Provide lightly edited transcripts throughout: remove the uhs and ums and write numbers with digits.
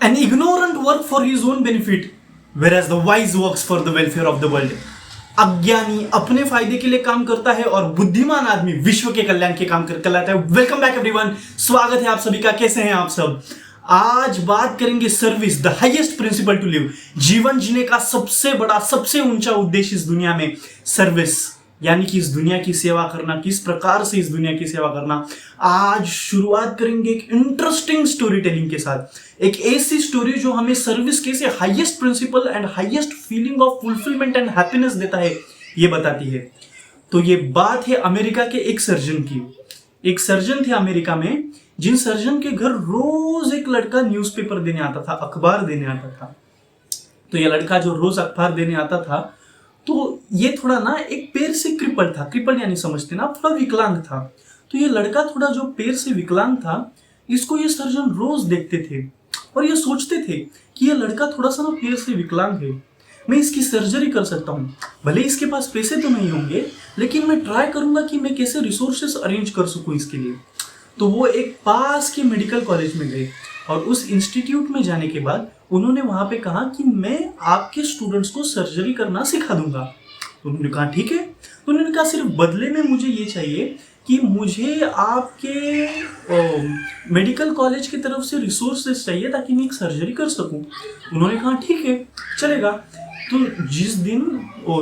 An ignorant works for his own benefit, whereas the wise works for the welfare of the world. अज्ञानी अपने फायदे के लिए काम करता है और बुद्धिमान आदमी विश्व के कल्याण के काम करता है। वेलकम बैक एवरीवन, स्वागत है आप सभी का। कैसे हैं आप सब? आज बात करेंगे service, the highest principle to live. जीवन जीने का सबसे बड़ा, सबसे ऊंचा उद्देश्य इस दुनिया में सर्विस, यानी कि इस दुनिया की सेवा करना। किस प्रकार से इस दुनिया की सेवा करना, आज शुरुआत करेंगे एक इंटरेस्टिंग स्टोरी टेलिंग के साथ। एक ऐसी स्टोरी जो हमें सर्विस कैसे highest principle and highest feeling of fulfilment and happiness देता है, ये बताती है। तो ये बात है अमेरिका के एक सर्जन की। एक सर्जन थे अमेरिका में, जिन सर्जन के घर रोज एक लड़का न्यूज़पेपर देने आता था, अखबार देने आता था। तो ये लड़का जो रोज अखबार देने आता था, तो ये थोड़ा ना एक पैर से क्रिपल था। क्रिपल यानी समझते ना, थोड़ा विकलांग था। तो ये लड़का थोड़ा जो पैर से विकलांग था, इसको ये सर्जन रोज देखते थे और ये सोचते थे कि ये लड़का थोड़ा सा ना पैर से विकलांग है, मैं इसकी सर्जरी कर सकता हूँ। भले इसके पास पैसे तो नहीं होंगे, लेकिन मैं ट्राई करूंगा कि मैं कैसे रिसोर्सेस अरेंज कर सकूँ इसके लिए। तो वो एक पास के मेडिकल कॉलेज में गए और उस इंस्टीट्यूट में जाने के बाद उन्होंने वहां पे कहा कि मैं आपके स्टूडेंट्स को सर्जरी करना सिखा दूंगा। तो उन्होंने कहा ठीक है। तो उन्होंने कहा सिर्फ बदले में मुझे ये चाहिए कि मुझे आपके मेडिकल कॉलेज की तरफ से रिसोर्सेस चाहिए ताकि मैं एक सर्जरी कर सकूं। उन्होंने कहा ठीक है, चलेगा। तो जिस दिन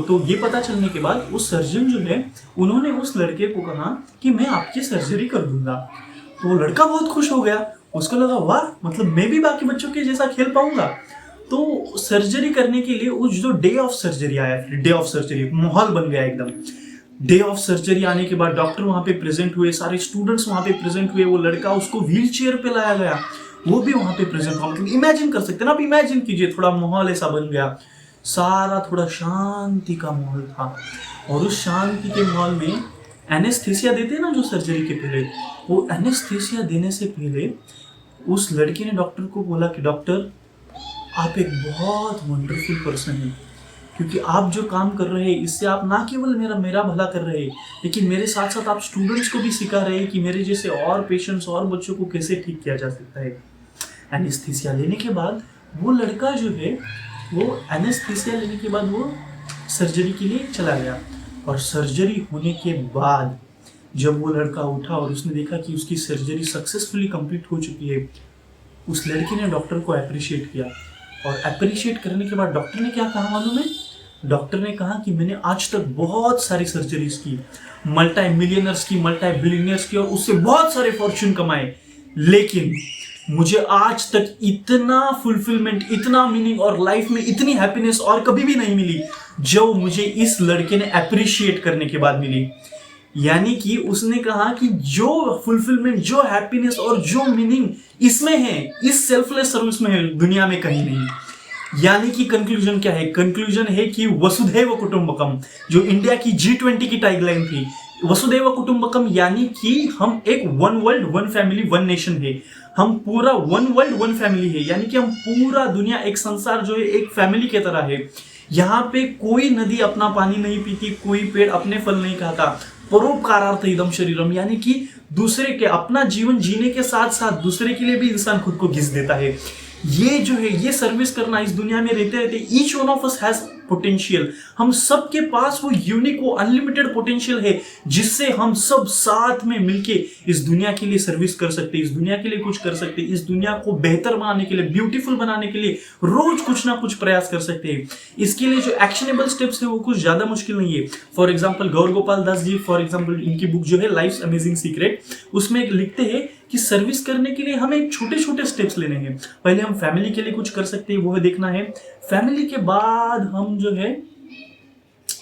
तो ये पता चलने के बाद उस सर्जन जो है, उन्होंने उस लड़के को कहा कि मैं आपकी सर्जरी कर दूंगा। तो वो लड़का बहुत खुश हो गया। उसको लगा वाह, मतलब मैं भी बाकी बच्चों के जैसा खेल पाऊंगा। तो सर्जरी करने के लिए उस जो डे ऑफ सर्जरी आया, डे ऑफ सर्जरी माहौल बन गया एकदम। डे ऑफ सर्जरी आने के बाद डॉक्टर वहां पे प्रेजेंट हुए, सारे स्टूडेंट्स वहां पे प्रेजेंट हुए। वो लड़का, उसको व्हील चेयर पे लाया गया, वो भी वहां पे प्रेजेंट हुआ। मतलब इमेजिन कर सकते हैं ना आप, इमेजिन कीजिए, थोड़ा माहौल ऐसा बन गया। सारा थोड़ा शांति का माहौल था और उस शांति के माहौल में एनेस्थेसिया देते हैं ना जो सर्जरी के पहले, वो एनेस्थेसिया देने से पहले उस लड़के ने डॉक्टर को बोला कि डॉक्टर, आप एक बहुत वंडरफुल पर्सन हैं, क्योंकि आप जो काम कर रहे हैं इससे आप ना केवल मेरा भला कर रहे हैं, लेकिन मेरे साथ साथ आप स्टूडेंट्स को भी सिखा रहे हैं कि मेरे जैसे और पेशेंट्स और बच्चों को कैसे ठीक किया जा सकता है। एनेस्थेसिया लेने के बाद वो लड़का जो है, वो एनेस्थेसिया लेने के बाद वो सर्जरी के लिए चला गया। और सर्जरी होने के बाद जब वो लड़का उठा और उसने देखा कि उसकी सर्जरी सक्सेसफुली कंप्लीट हो चुकी है, उस लड़के ने डॉक्टर को अप्रिशिएट किया। और अप्रिशिएट करने के बाद डॉक्टर ने क्या कहा मालूम है? डॉक्टर ने कहा कि मैंने आज तक बहुत सारी सर्जरीज की, मल्टी मिलियनर्स की, मल्टी बिलियनर्स की, और उससे बहुत सारे फॉर्च्यून कमाए, लेकिन मुझे आज तक इतना फुलफिलमेंट, इतना मीनिंग और लाइफ में इतनी हैप्पीनेस और कभी भी नहीं मिली जो मुझे इस लड़के ने अप्रिशिएट करने के बाद मिली। यानी कि उसने कहा कि जो फुलफिलमेंट, जो हैप्पीनेस और जो मीनिंग इसमें है, इस सेल्फलेस सर्विस में है, दुनिया में कहीं नहीं। यानी कि कंक्लूजन क्या है? कंक्लूजन है कि वसुधैव कुटुंबकम, जो इंडिया की G20 की टैगलाइन थी, वसुधैव कुटुंबकम, यानी कि हम एक one world one family one nation है। हम पूरा वन वर्ल्ड वन फैमिली है, यानी कि हम पूरा दुनिया, एक संसार जो है एक फैमिली की तरह है। यहाँ पे कोई नदी अपना पानी नहीं पीती, कोई पेड़ अपने फल नहीं खाता। परोपकारार्थ इदम शरीरम, यानी कि दूसरे के, अपना जीवन जीने के साथ साथ दूसरे के लिए भी इंसान खुद को घिस देता है। ये जो है, ये सर्विस करना, इस दुनिया में रहते रहते each one of us has potential. हम सब के पास वो यूनिक, वो अनलिमिटेड पोटेंशियल है, जिससे हम सब साथ में मिलके इस दुनिया के लिए सर्विस कर सकते हैं, इस दुनिया के लिए कुछ कर सकते हैं, इस दुनिया को बेहतर बनाने के लिए, ब्यूटीफुल बनाने के लिए रोज कुछ ना कुछ प्रयास कर सकते हैं। इसके लिए जो एक्शनेबल स्टेप्स है वो कुछ ज्यादा मुश्किल नहीं है। For example Gaur Gopal Das ji, for example इनकी बुक जो है लाइफ्स अमेजिंग सीक्रेट, उसमें लिखते हैं कि सर्विस करने के लिए हमें छोटे छोटे स्टेप्स लेने हैं। पहले हम फैमिली के लिए कुछ कर सकते हैं, वो देखना है। फैमिली के बाद हम जो है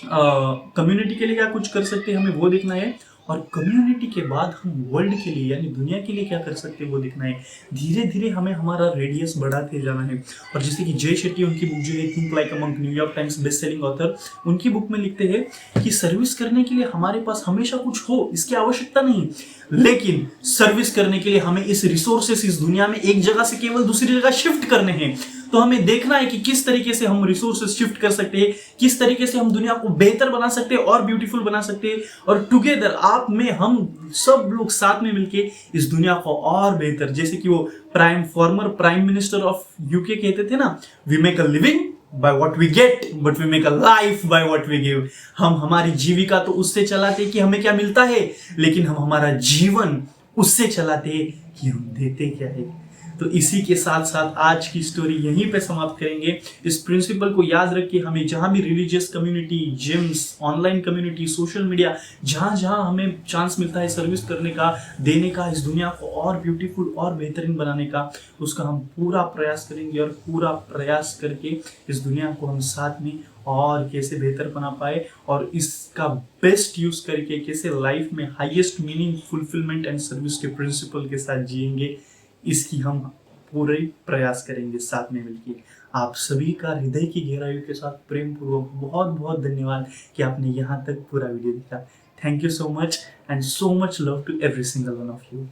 कम्युनिटी के लिए क्या कुछ कर सकते हैं, हमें वो देखना है। और कम्युनिटी के बाद हम वर्ल्ड के लिए, यानी दुनिया के लिए क्या कर सकते हैं वो देखना है। धीरे धीरे हमें हमारा रेडियस बढ़ाते जाना है। और जैसे कि जय शेट्टी, उनकी बुक जो है think like a monk, New York times best selling author, उनकी बुक में लिखते हैं कि सर्विस करने के लिए हमारे पास हमेशा कुछ हो इसकी आवश्यकता नहीं, लेकिन सर्विस करने के लिए हमें इस रिसोर्सेस, इस दुनिया में एक जगह से केवल दूसरी जगह शिफ्ट करने हैं। तो हमें देखना है कि किस तरीके से हम रिसोर्सेस शिफ्ट कर सकते हैं, किस तरीके से हम दुनिया को बेहतर बना सकते हैं और ब्यूटीफुल बना सकते हैं, और टुगेदर आप में हम सब लोग साथ में मिलके इस दुनिया को और बेहतर, जैसे कि वो former prime minister of UK कहते थे ना, we make a living by what we get but we make a life by what we give। हम हमारी जीविका तो उससे चलाते कि हमें क्या मिलता है, लेकिन हम हमारा जीवन उससे चलाते कि हम देते क्या है। तो इसी के साथ साथ आज की स्टोरी यहीं पे समाप्त करेंगे। इस प्रिंसिपल को याद रख के हमें जहां भी religious community, gyms, online community, social media, जहां जहां हमें चांस मिलता है सर्विस करने का, देने का, इस दुनिया को और ब्यूटीफुल और बेहतरीन बनाने का, उसका हम पूरा प्रयास करेंगे। और पूरा प्रयास करके इस दुनिया को हम साथ में और कैसे बेहतर बना पाए और इसका बेस्ट यूज करके कैसे लाइफ में highest meaning, fulfilment and service के प्रिंसिपल के साथ जिएंगे, इसकी हम पूरे प्रयास करेंगे साथ में मिलकर। आप सभी का हृदय की गहराइयों के साथ प्रेम पूर्वक बहुत बहुत धन्यवाद कि आपने यहाँ तक पूरा वीडियो देखा। Thank you so much and so much love to every single one of you.